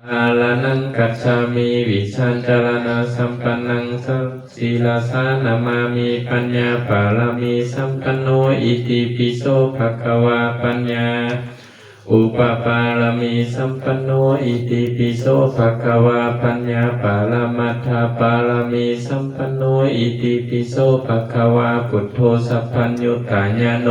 อาลานังกัจฉามิวิชัญจารณะสัมปันนังศีลาสานามามิปัญญาปาลามิสัมปันโนอิติปิโสภะคะวาปัญญาอุปปาลามิสัมปันโนอิติปิโสภะคะวาปัญญาปาลามัฏฐปาลามิสัมปันโนอิติปิโสภะคะวาพุทโธสัพพัญญุตาญาโน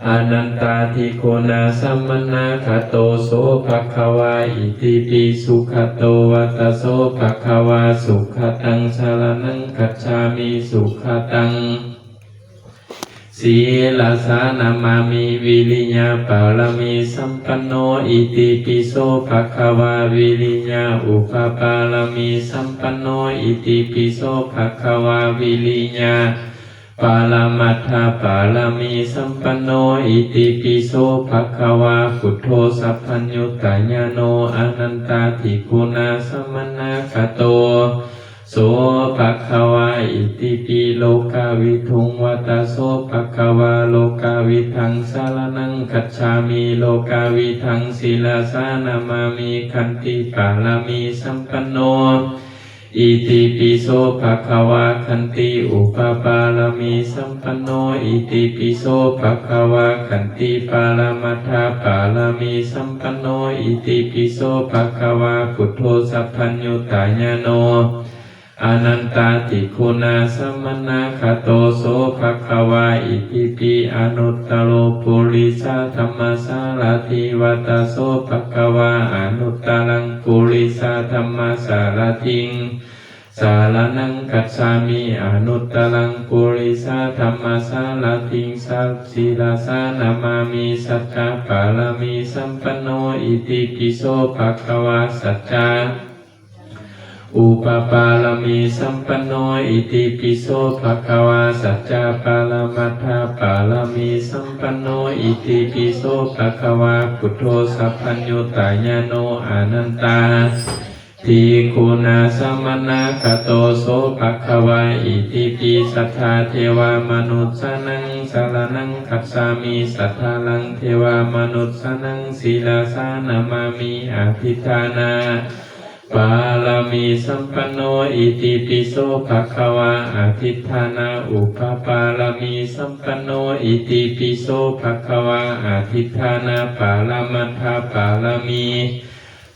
อนันตาทิโกนาสัมมนาคโตโสภะคะวาอิติปิสุขโตวัตโสภะคะวาสุขตังสารนังคัจฉามิสุขตังศีลาสานามามิวิริยะปาลามิสัมปันโนอิติปิโสภะคะวาวิริยะอุปปาลามิสัมปันโนอิติปิโสภะคะวาวิริยะปาลามัฏฐปาลามิสัมปันโนอิติปิโสภะคะวาพุทโธสัพพัญญุตญาโนอนันตาทิคุณาสัมมนาคโตโสภะคะวาอิติปิโลกาวิทุงวัตโสภะคะวาโลกาวิทังสารนังคัจฉามิโลกาวิทังศีลาสานามามิขันติปาลามิสัมปันโนอิติปิโสภะคะวาคันติอุปปาลามิสัมปันโนอิติปิโสภะคะวาคันติปาลามัฏฐปาลามิสัมปันโนอิติปิโสภะคะวาพุทโธสัพพัญญุตญาโนอนันตาติคุณาสัมมนาคโตโสภะคะวาอิติปิอนุตตโรปุริสธรรมสารถิวัตโสภะคะวาอนุตตรังปุริสธรรมสารถิงสารนังคัจฉามิอนุตตรังปุริสธรรมสารถิงสัพสิลาสานามามิสัจจปาลามิสัมปันโนอิติปิโสภะคะวาสัจจาอุปปาลามิสัมปันโนอิติปิโสภะคะวาสัจจะปาลามัฏฐปาลามิสัมปันโนอิติปิโสภะคะวาพุทโธสัพพัญญุตญาโนอนันตาทีคุณาสัมมนาคโตโสภะคะวาอิติปิสัทธาเทวามนุษย์สนังสารนังคัจฉามิสัทธาลังเทวามนุษย์สนังศีลาสานามามิอภิธานาปาลามิสัมปันโนอิติปิโสภะคะวาอภิธานาอุปปาลามิสัมปันโนอิติปิโสภะคะวาอภิธานาปาลามัฏฐปาลามิ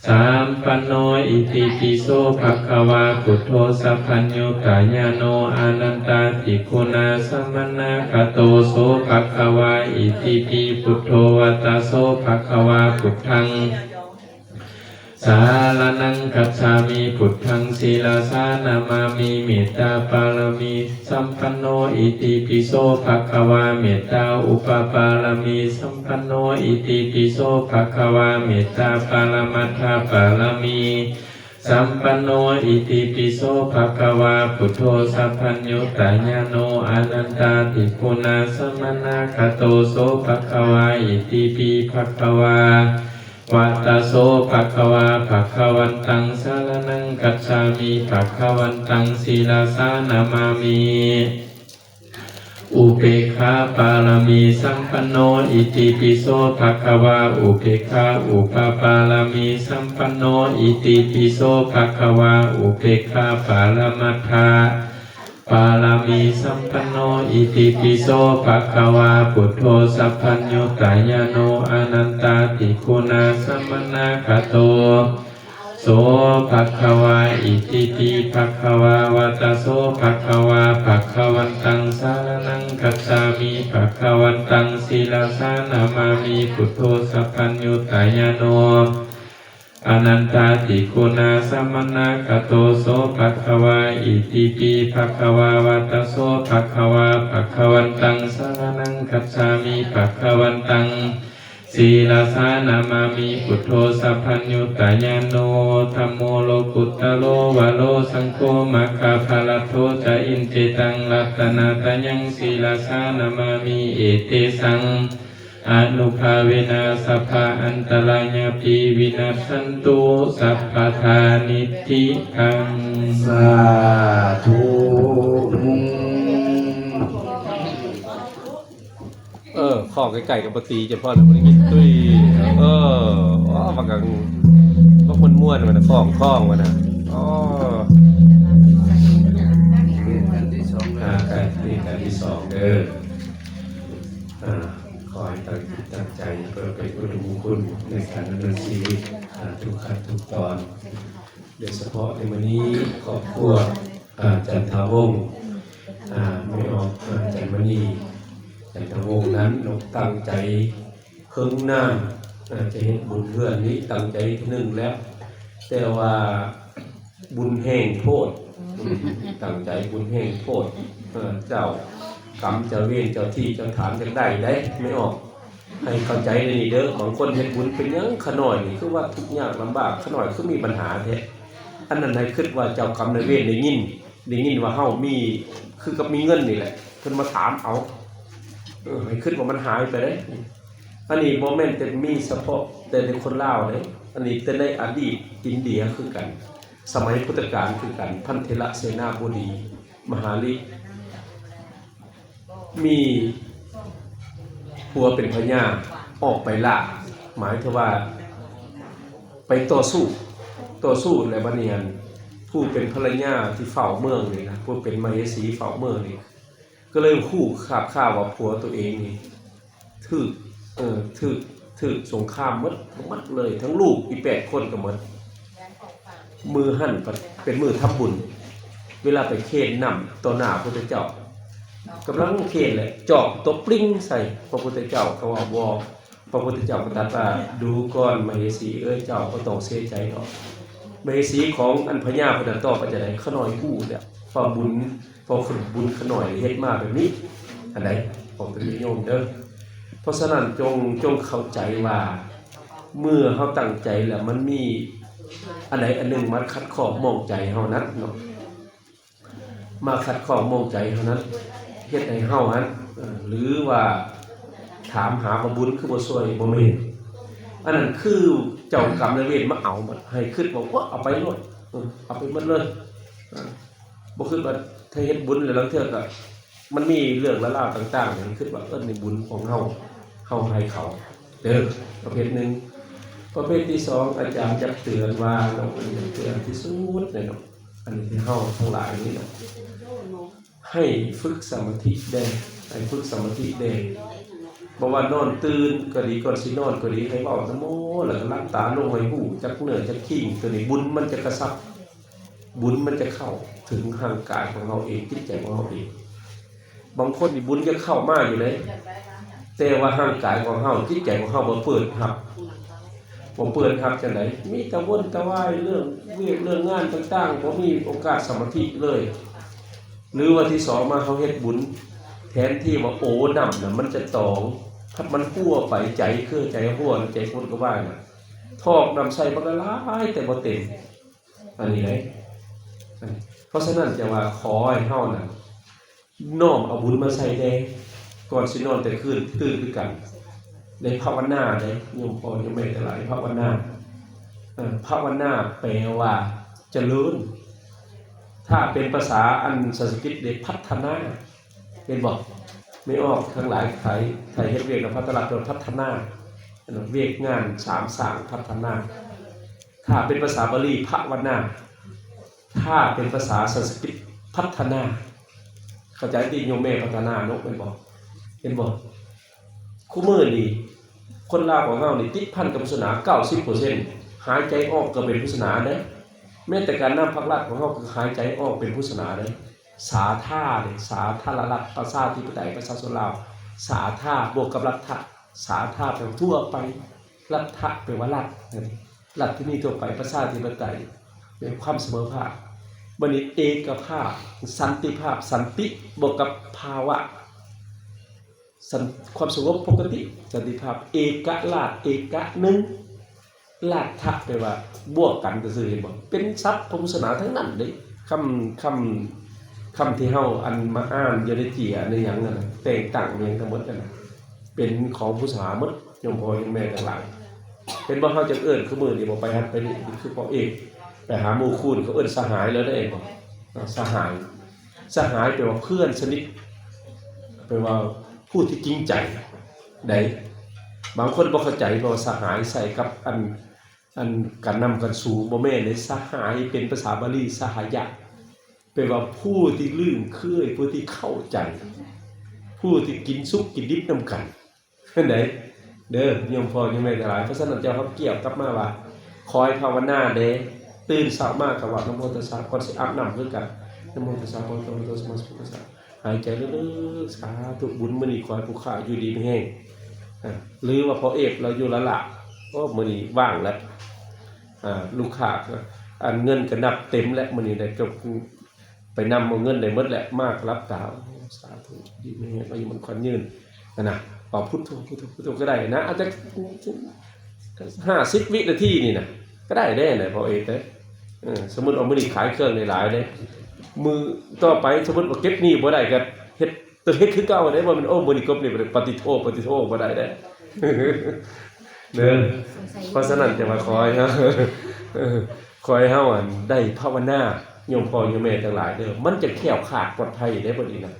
สัมปันโนอิติปิโสภะคะวาพุทโธสัพพัญญุตญาโนอนันตาทิคุณาสัมมนาคโตโสภะคะวาอิติปิพุทโธวัตโสภะคะวาพุทธังสารนังคัจฉามิพุทธังศีลาสานามามิเมตตาปาลามิสัมปันโนอิติปิโสภะคะวาเมตตาอุปปาลามิสัมปันโนอิติปิโสภะคะวาเมตตาปาลามัฏฐปาลามิสัมปันโนอิติปิโสภะคะวาพุทโธสัพพัญญุตญาโนอนันตาติคุณาสัมมนาคโตโสภะคะวาอิติปิภะคะวาวัตโสภะคะวาภะคะวันตังสารนังคัจฉามิภะคะวันตังศีลาสานามามิอุเบกขาปาลามิสัมปันโนอิติปิโสภะคะวาอุเบกขาอุปปาลามิสัมปันโนอิติปิโสภะคะวาอุเบกขาปาลามัฏฐปาลามิสัมปันโนอิติปิโสภะคะวาพุทโธสัพพัญญุตญาโนอนันตาติคุณาสัมมนาคโตโสภะคะวาอิติปิภะคะวาวัตโสภะคะวาภะคะวันตังสารนังคัจฉามิภะคะวันตังศีลาสานามามิพุทโธสัพพัญญุตญาโนอนันตาติคุณาสัมมนาคโตโสภะคะวาอิติปิภะคะวาวัตโสภะคะวาภะคะวันตังสารนังคัจฉามิภะคะวันตังศีลาสานามามิพุทโธสัพพัญญุตญาโนธัมโมโลกุตตโลวะโลสังโฆมัคคะภลัตโธจะอินเจตังรัตนาตยังศีลาสานามามิเอเตสังอนุภาเวนะสัพพะอันตรายาปิวินัสสันตุสัพพทานิธิตังสาธุข้อไก่กับปฏิจะพ่อหนึ่งคนนี้ตุ้ยว่าบางครั้งบางคน ม้วนมันคล้องมันนะอ๋อ กันที่สองแล้ว การนี่การที่สองเด้อคอยตั้งจิตตั้งใจเพื่อเป็นกุศลมงคลในการดำเนินชีวิตทุกขั้นทุกตอนโดยเฉพาะในวันนี้ครอบครัวจันทาวงศ์ไม่ออกจันมณีจันทาวงศ์นั้นนกตั้งใจเพิ่งหน้าจะเห็นบุญเพื่อนนี้ตั้งใจที่หนึ่งแล้ว แต่ว่าบุญแห่งโทษตั้งใจบุญแห่งโทษเจ้ากรรมเจ้าเวรเจ้าที่เจ้าฐานจังได้ไม่ออกให้เข้าใจในนี้เด้อของคนเฮ็ดบุญเป็นยังขน่อยนี่คือว่าทุกข์ยากลำบากขน่อยคือมีปัญหาแท้อันนั้นให้คิดว่าเจ้ากรรมนายเวรได้ยินว่าเฮามีคือกับมีเงินนี่แหละเพิ่นมาถามเอาให้คิดว่ามันหายไปเด้อันนี้บ่แม่นแต่มีเฉพาะแต่ในคนลาวเด้อันนี้แต่ในอดีตอินเดียคือกันสมัยพุทธกาลคือกันพันเทระเสนาบดีมหาลิมีผัวเป็นพญาออกไปล่าหมายถึงว่าไปต่อสู้และบัดนี้ผู้เป็นภรรยาที่เฝ้าเมืองนี่นะผู้เป็นมเหสีเฝ้าเมืองนี่ก็เลยคู่ขาบข่าวว่าผัวตัวเองนี่ถึกสงครามหมดเลยทั้งลูกอี8คนก็หมดมือหั่นเป็นมือทำบุญเวลาไปเคนนำต่อหน้าพระพุทธเจ้ากำลังเคนเลยจอกตบปลิ้งใส่พระพุทธเจ้าเขาว่าวอพระพุทธเจ้าก็ตรัสว่าดูก่อนมเหสีเจ้าก็ต้องเสียใจเนาะมเหสีของอันพญาพนันต่อไปจะได้ขน่อยกู้เนี่ยพอบุญขน่อยเฮ็ดมาแบบนี้อันใดผมเป็นโยมเด้อเพราะฉะนั้นจงเข้าใจว่าเมื่อเฮาตั้งใจแล้วมันมีอันใดอันหนึ่งมาขัดข้องมองใจเฮานั้นเนาะมาขัดข้องมองใจเฮานั้นเฮ็ดให้เฮานั้นหรือว่าถามหาว่าบุญคือบ่ช่วยบ่แม่นอันนั้นคือเจ้ากรรมนายเวรมาเอามาให้คิดว่าเอาไปโลดเอาไปหมดเลยบ่คิดว่าถ้าเฮ็ดบุญแล้วลังเทื่อก็มันมีเรื่องราวต่างๆอย่างคิดว่านี่บุญของเฮาให้เขาเด้อประเภทนึงประเภทที่2อาจารย์จะเตือนว่าเราเตือนที่สุดเลยเนาะอันนี้ที่เฮาทั้งหลายนี่เนาะให้ฝึกสมาธิได้บอกว่านอนตื่นก็ดีก่อนสินอนก็ดีให้เว้านะโมแล้วก็หลับตาลงไว้หูจักเหนือจักขิงตัวนี้บุญมันจะกระซับบุญมันจะเข้าถึงร่างกายของเราเองจิตใจของเราเองบางคนนี่บุญจะเข้ามาอยู่เลยแต่ว่าร่างกายของเราจิตใจของเราบ่เปิดครับจังได๋มีแต่วนแต่วายเรื่องเวียกเรื่องงานต่างๆบ่มีโอกาสสมาธิเลยหรือว่าที่2มาเขาเฮ็ดบุญแทนที่ว่าโอ้น้ำน่ะมันจะตองถ้ามันหัวไปใจคือใจหัวใจคนก็ว่าน่ะทอกน้ำใส่มันก็หลายแต่บ่เต็มอันนี้เลยเพราะฉะนั้นจะว่าขอให้เฮาน่ะน้อมเอาบุญมาใส่แน่ก่อนสินอนแต่คืนตื่นคือกันในภาวนาเด้โยมพ่อโยมแม่ทั้งหลายภาวนาแปลว่าเจริญถ้าเป็นภาษาอันสันสกฤตได้พัฒนาเห็นบอกไม่ออกทั้งหลายไทยเฮ็ดเวียกกับพัฒนาโดยพัฒนาเวียกงาน3สร้างพัฒนาถ้าเป็นภาษาบาลีภาวนาถ้าเป็นภาษาสันสกฤตพัฒนาเข้าใจที่โยมแม่พัฒนานกเป็นบอกเห็นบอกคู่มือนี่คนลาวของเฮานี่ติดพันกับพุทธศาสนา 90% หายใจออกก็เป็นพุทธศาสนาเด้แม้แต่การนำพระราชของเฮาคือหายใจออกเป็นพุทธศาสนาเด้สาธาเนี่ยสาธารณรัฐประชาธิปไตยประชาชนลาวสาธาบวกกับรัฐะสาธาแปลว่าทั่วไปรัฐะแปลว่ารัฐที่มีทั่วไปประชาธิปไตยเป็นความเสมอภาคบัดนี้เอกภาพสันติภาพสันติบวกกับภาวะความสงบปกติสันติภาพเอกราชเอกะหนึ่งราชะแปลว่าบวกกันก็คือเห็นบ่เป็นทรัพย์พุทธศาสนาทั้งนั้นเด้คำที่เฮาอันมาอ่านอยู่ในเจียในหยังนั่นน่ะแต่งตั้งอย่างทั้งหมดนั่นน่ะเป็นของพุทธศาสนาหมดโยมพ่อโยมแม่ทั้งหลายเป็นบ่เฮาจังเอิ้นคือมื้อนี้บ่ไปหัดไปนี่คือพ่อเอกไปหาหมู่คูณเขาเอิ้นสหายแล้วได้บ่สหายแปลว่าเพื่อนสนิทแปลว่าผู้ที่จริงใจใดบางคนบ่เข้าใจว่าสหายใส่กับอัน อันการนำกันสู่บ่แม่นเลยสหายเป็นภาษาบาลีสหายะแปลว่าผู้ที่ลืมเคยผู้ที่เข้าใจผู้ที่กินสุกกินดิบนำกันไหนเด้อโยมพ่อโยมแม่ทั้งหลายเพราะฉะนั้นเจ้าเขาเกี่ยวกลับมาว่าคอยภาวนาเด้ตื่นเช้ามากกับว่านะโมตัสสะก่อนสิอาบน้ำคือกันนะโมตัสสะภะคะวะโตสัมมาสัมพุทธัสสะหายใจลึกๆสาธุบุญมื้อนี้ขอให้ผู้ข้าอยู่ดีมีแรงหรือว่าพอเอกเราอยู่ละละก็มื้อนี้ว่างแล้วลูกค้าอันเงินก็นับเต็มแล้วมื้อนี้ได้จบไปนำเอาเงินได้หมดแล้วมากรับกล่าวสาธุดีมีแรงอายุมันขวัญยืนนะเป่าพุทโธพุทโธพุทโธก็ได้นะอาจจะ50 วินาทีนี่นะก็ได้นะพอเอกเด้สมมุติเอามื้อนี้ขายเครื่องหลายๆเด้มือต่อไปสมมุติว่าเก็บหนี้บ่ได้ก็เฮ็ดตัวเฮ็ดคือเก่าได้บ่มันโอ้มื้อนี้กบนี่ปฏิโทบ่ได้เด้เด้อเพราะฉะนั้นจะมาคอยคอยเฮาได้ภาวนาโยมพ่อโยมแม่ทั้งหลายเด้อมันจะแคล้วคลาดปลอดภัยได้บ่ดีนะ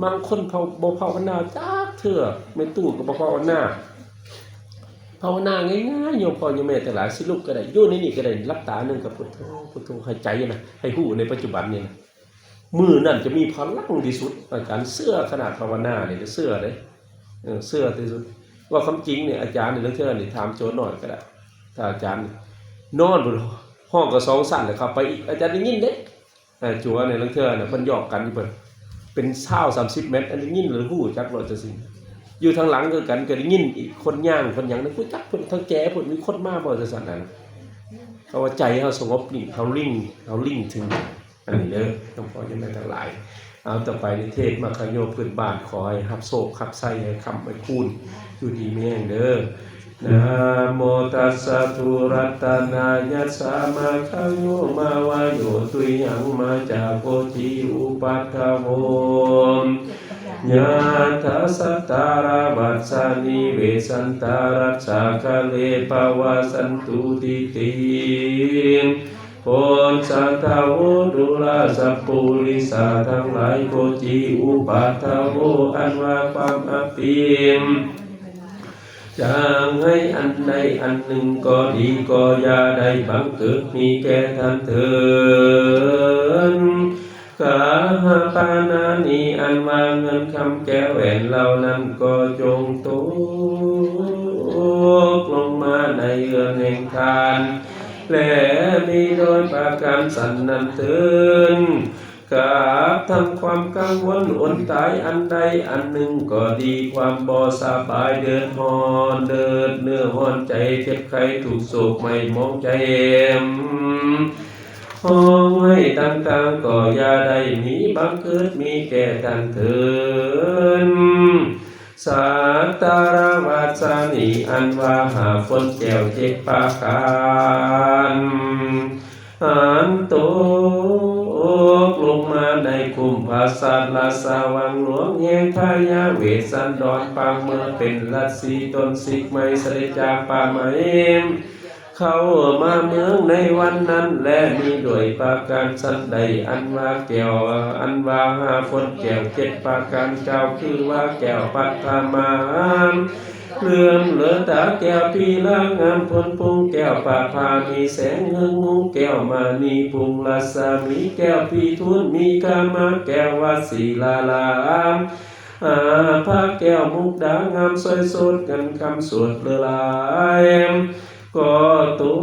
บางคนเขาบ่ภาวนาจักเทื่อไม่ตู้ก็บ่ภาวนาง่ายๆโยมพ่อโยมแม่ทั้งหลายสิลุกก็ได้อยู่ในนี่ก็ได้หลับตานึงกับพุทโธพุทโธให้ใจนะให้ฮู้ในปัจจุบันนี่นะมือนั่นจะมีพลังที่สุดอาจารย์เสื้อขนาดภาวนานี่เสื้อเด้เสื้อที่สุดว่าความจริงเนี่ยอาจารย์ในเรื่องเทื่อนี่ถามโจทย์หน่อยก็ได้ถ้าอาจารย์นอนบนห้องก็2สั่นเลยครับไปอีกอาจารย์ได้ยินเด้จัวในเรื่องเทื่อน่ะเพิ่นหยอกกันอยู่เพิ่นเป็น20-30 เมตรอันนี้ยินหรือฮู้จักบ่จะสิอยู่ทางหลังคือกันก็ได้ยินอีกคนย่างคนหยังนั้นกูจักเพิ่นทางแก่เพิ่นมีคนมาบ่จะสั่นนั้นเขาว่าใจเฮาสงบนี่เฮาลิ่งถึงอันนี้เด้อต้องขอยังไงทั้งหลายเอาต่อไปในเทศมาขโยมพื้นบ้านขอให้รับโชครับไส้ให้คำให้คูณอยู่ดีมีแรงเด้อนะโมตัสสะทุรัตนายะสามะขโยมาวาโยตุยังมาจากโพธิอุปัฏฐโมญาณัสสตาราวัสสานิเวสันตารัสสะคะเลปวะสันตุติติโพนสัทธาโวดุลาสัพปุริสาทั้งหลายโพธิอุปัฏฐโมอันว่าความอัปปิมจางให้อันใดอันหนึ่งก็ดีก็อย่าได้บังเกิดมีแก่ท่านเถิดกาหาปานานีอันว่าเงินคำแก้วแหวนเหล่านั้นก็จงตกลงมาในเรือนแห่งทานและมีโดยประการสันนันเถิดกับทำความกังวลอนตายอันใดอันหนึ่งก็ดีความบ่สบายเดือดร้อนเดือดเนื้อร้อนใจเจ็บไข้ถูกโศกไม่มองใจห้องให้ต่างๆก็อย่าได้มีบังเกิดมีแก่ท่านเถิดสัตตาราวัสสานีอันว่าหาฝนแก้ว7 ประการอันโตลงมาในคุมภาษาลาสาวังหลวงแห่งพญาเวสสันดรปางเมื่อเป็นลัทธิตนสิกไม่เสด็จจากป่าไม้เข้ามาเมืองในวันนั้นและมีด้วยประการสันใดอันว่าแก้วอันว่าหาฝนแก้ว7 ประการเจ้าคือว่าแก้วปัทมามเลื่อมเหลือตาแก้วพีลางามพลพุงแก้วปาพามีแสงเงงงแก้วมานีพุงลาสามีแก้วพีทุนมีกามาแก้ววาสีลาลามผ้าแก้วมุกดางามสวยสดกันคำสวดเลือลายก็ตุ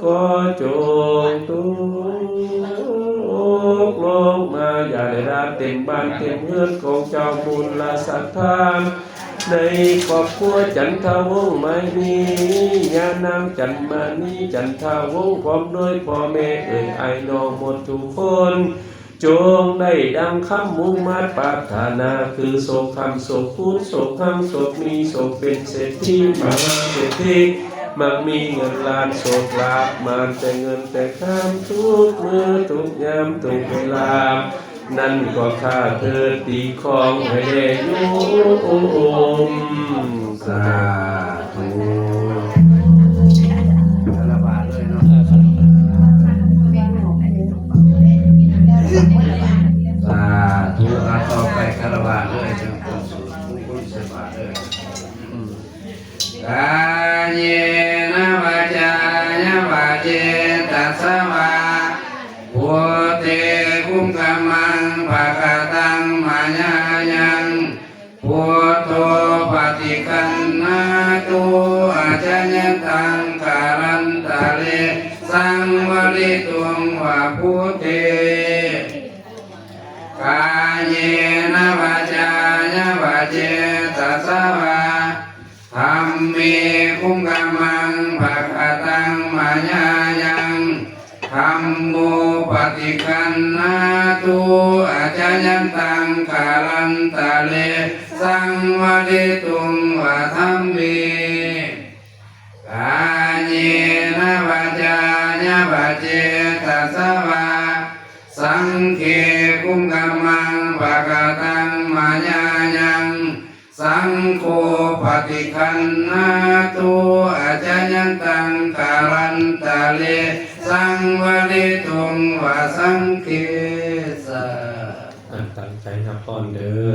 ก็จงตุลงมาอย่าได้รับเต็มบ้านเต็มเฮือนของเจ้าบุญละศรัทธาในครอบครัวจันทวงศ์ไม่มีญานางจันมานีจันทวงศ์พร้อมด้วยพ่อแม่ไอ้น้องหมดทุกคนจงได้ดังคำมุ่งมั่นปรารถนาคือโศกคำโศกพูดโศกคำโศกมีโศกเป็นเศรษฐีมหาเศรษฐีมักมีเงินล้านโศกลาภมาแต่เงินแต่ข้ามทุกเมื่อทุกยามทุกเวลานั่นก็ข้าเธอตีของให้ได้ยุ่มสาธุ คารวะเลยเนาะสาธุต่อไปคารวะเลยจังคนสุขคนสบายเลยกาเยนะวะ เจตัสสวะพุทเตคุมกัมมังภะคะตังมะญายังพุทโธปฏิคันนาตุอาจาญันตังการันตะเลสังวริตุงวะพุทเตกายเยนะวาจายะวาเจตัสสวะธัมเมคุมกัมมังภะคะตังมะญายังธัมโมปฏิคันนาตุอาจายันตังการันตะเลสังวริตุงวะธัมเมกายเยนะวาจายะวาเจตัสสวะสังเคคุมกัมมังภะคะตังมะญายังสังโฆปฏิคันนาตุอาจายันตังการันตะเลสังวริตุงวะสังเคสะตั้งใจนับพรเด้อ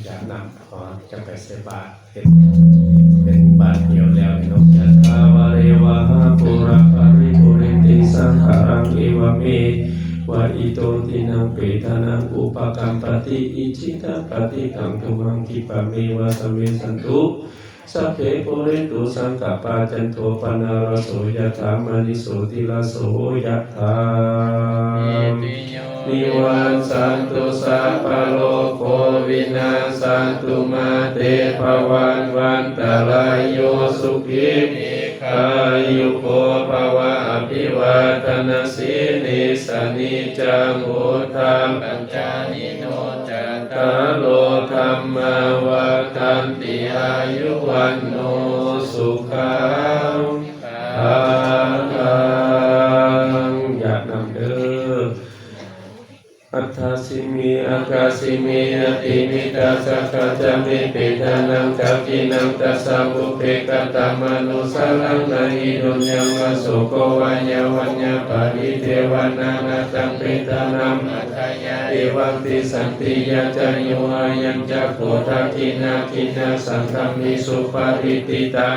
อยากนำพรจะไปใส่บาตรเป็นบาตรเดียวแล้วเนาะยัตถาวะเรวะหาปุราปาริปุเรนติสังขารังเอวเมวะอิโตตินังเปตานังอุปกัมปติอิจิตังปฏิกังตุมังคิปะเมวะสเวสันตุสัพเพปุเรนตุสังกปาจันโทปนารโสยถามณิโสติลาโสยถานิวันสันตุสัพพโลกโควินาสันตุมาเตภวันวันตรายโยสุขิอายุโกภวะอภิวาทนาสีนิสนิจังโหธัมปัญจานิโนจัตตารโลธัมมาวาทันติอายุวันโนสุขังภาลังอยากนำเด้ออัตถาสิมีอากาสิมีอติมิตาสักขะจามิปิทานังกัปปินังตัสสะบุเพกตามนุสารังนาหิดุญญังวโสโกวัญญวัญญปาริเทวนานาตังเปตานัมอัตถายาเอวังติสันติยาจายุอายังจักโขทักขินาคินาสังฆมิสุปาริติตา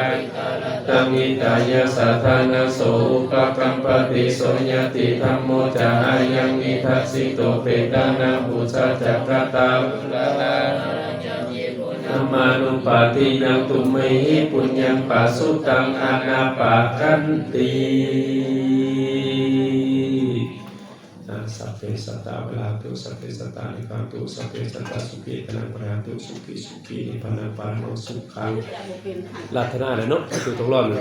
ตังอิตายาสัทธานาโสอุปกัมปติโสยติธัมโมจายังอิทัสสิโตเปตานังปุชฌจักขตาภุลานามานุปาทิยังตุเมหิปุญญังปัสสุตังอานาปากันติสัพเพสัตตาเวลาตุสัพเพสัตตานิพันตุสัพเพสัตตาสุขีตนังปราตุสุขีสุขีนิพพานังปาโนสุขังลัทนาเลยเนาะคือต้องรอดเลย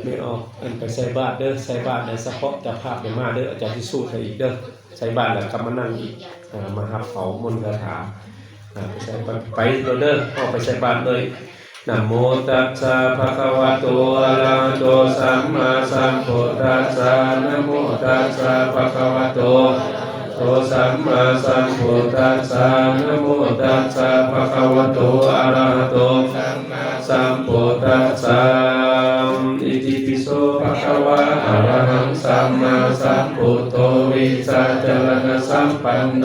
ไม่ออกอันไปใส่บาตรเด้อใส่บาตรในเฉพาะจะภาพไปมาเด้ออาจารย์ที่สู้ให้อีกเด้อใส่บาตรแล้วกลับมานั่งอีกมาหับเขามนต์คาถาไปใส่บาตรไปเด้อออกไปใส่บาตรเลยนะโมตัสสะภะคะวะโตอะระหะโตสัมมาสัมพุทธัสสะนะโมตัสสะภะคะวะโตสัมมาสัมพุทธัสสะนะโมตัสสะภะคะวะโตอะระหะโตสัมมาสัมพุทธัสสะอิติปิโสภะคะวะอะระหังสัมมาสัมพุทโธวิสัจจรณะสัมปันโน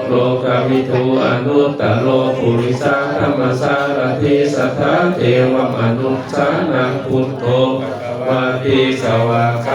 โลกวิทูอนุตตโลปุริสาธรรมสารถิสัทธาเทวมนุษย์สานังพุทโธวาติสวาก